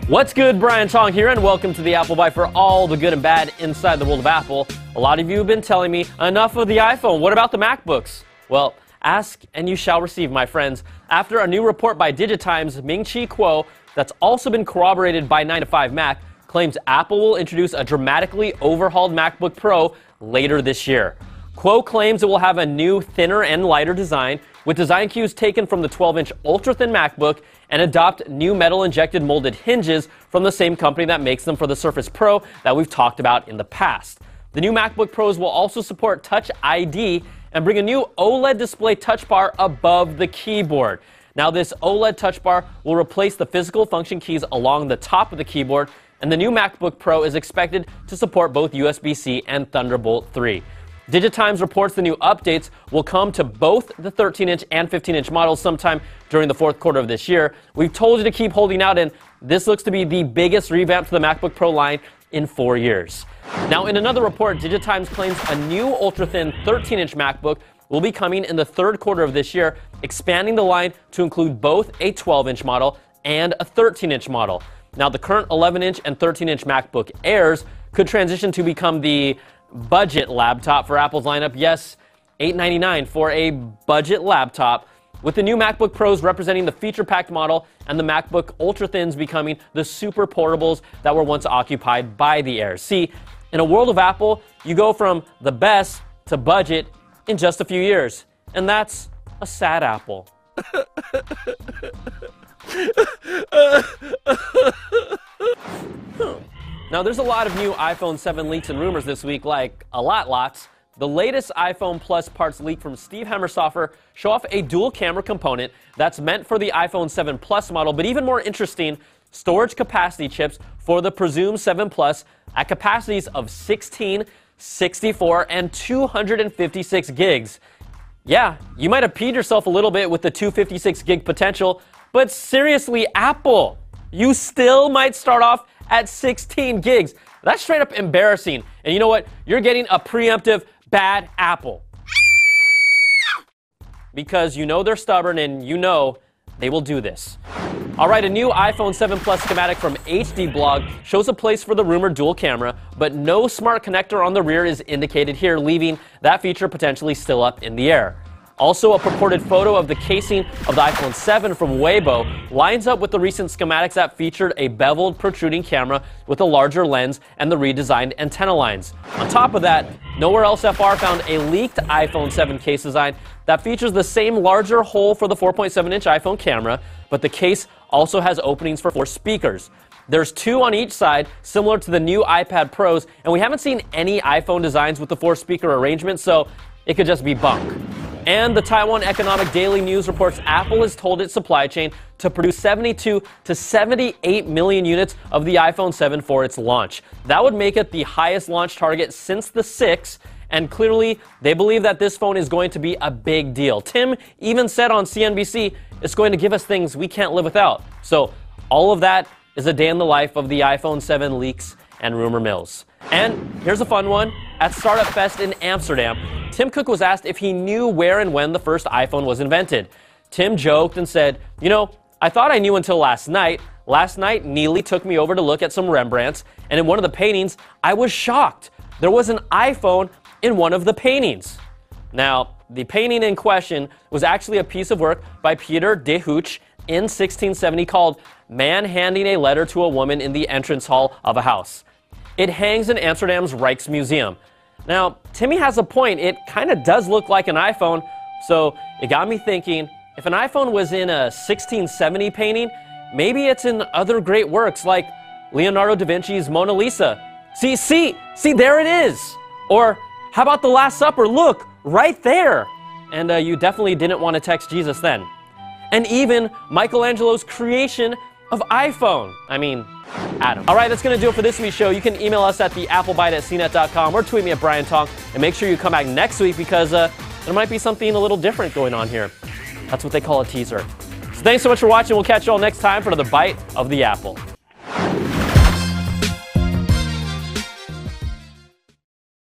What's good, Brian Tong here, and welcome to the Apple Bite for all the good and bad inside the world of Apple. A lot of you have been telling me, enough of the iPhone, what about the MacBooks? Well, ask and you shall receive, my friends. After a new report by Digitime's Ming-Chi Kuo that's also been corroborated by 9to5Mac, claims Apple will introduce a dramatically overhauled MacBook Pro later this year. Kuo claims it will have a new, thinner and lighter design, with design cues taken from the 12-inch ultra-thin MacBook, and adopt new metal-injected molded hinges from the same company that makes them for the Surface Pro that we've talked about in the past. The new MacBook Pros will also support Touch ID and bring a new OLED display touch bar above the keyboard. Now, this OLED touch bar will replace the physical function keys along the top of the keyboard, and the new MacBook Pro is expected to support both USB-C and Thunderbolt 3. Digitimes reports the new updates will come to both the 13-inch and 15-inch models sometime during the fourth quarter of this year. We've told you to keep holding out, and this looks to be the biggest revamp to the MacBook Pro line in 4 years. Now, in another report, Digitimes claims a new ultra-thin 13-inch MacBook will be coming in the third quarter of this year, expanding the line to include both a 12-inch model and a 13-inch model. Now, the current 11-inch and 13-inch MacBook Airs could transition to become the budget laptop for Apple's lineup. Yes, $899 for a budget laptop, with the new MacBook Pros representing the feature-packed model and the MacBook Ultra-Thins becoming the super portables that were once occupied by the Air. See, in a world of Apple, you go from the best to budget in just a few years, and that's a sad apple. Now, there's a lot of new iPhone 7 leaks and rumors this week, like lots. The latest iPhone Plus parts leak from Steve Hemmersoffer show off a dual camera component that's meant for the iPhone 7 Plus model, but even more interesting, storage capacity chips for the presumed 7 Plus at capacities of 16, 64, and 256 gigs. Yeah, you might have peed yourself a little bit with the 256 gig potential, but seriously, Apple, you still might start off at 16 gigs. That's straight up embarrassing. And you know what? You're getting a preemptive bad Apple. Because you know they're stubborn and you know they will do this. All right, a new iPhone 7 Plus schematic from HD Blog shows a place for the rumored dual camera, but no smart connector on the rear is indicated here, leaving that feature potentially still up in the air. Also, a purported photo of the casing of the iPhone 7 from Weibo lines up with the recent schematics that featured a beveled protruding camera with a larger lens and the redesigned antenna lines. On top of that, Nowhere Else FR found a leaked iPhone 7 case design that features the same larger hole for the 4.7-inch iPhone camera, but the case also has openings for 4 speakers. There's 2 on each side, similar to the new iPad Pros, and we haven't seen any iPhone designs with the 4-speaker arrangement, so it could just be bunk. And the Taiwan Economic Daily News reports Apple has told its supply chain to produce 72 to 78 million units of the iPhone 7 for its launch. That would make it the highest launch target since the 6, and clearly they believe that this phone is going to be a big deal. Tim even said on CNBC, it's going to give us things we can't live without. So all of that is a day in the life of the iPhone 7 leaks and rumor mills. And here's a fun one. At Startup Fest in Amsterdam, Tim Cook was asked if he knew where and when the first iPhone was invented. Tim joked and said, "You know, I thought I knew until last night. Last night, Neely took me over to look at some Rembrandts, and in one of the paintings, I was shocked. There was an iPhone in one of the paintings." Now, the painting in question was actually a piece of work by Pieter de Hooch in 1670 called "Man Handing a Letter to a Woman in the Entrance Hall of a House." It hangs in Amsterdam's Rijksmuseum. Now, Timmy has a point. It kind of does look like an iPhone, so it got me thinking, if an iPhone was in a 1670 painting, maybe it's in other great works like Leonardo da Vinci's Mona Lisa. See, there it is. Or how about the Last Supper? Look, right there. And you definitely didn't want to text Jesus then. And even Michelangelo's creation of iPhone. I mean, Adam. All right, that's going to do it for this week's show. You can email us at theapplebite@cnet.com or tweet me at Brian Tong. And make sure you come back next week because there might be something a little different going on here. That's what they call a teaser. So thanks so much for watching. We'll catch you all next time for another Bite of the Apple.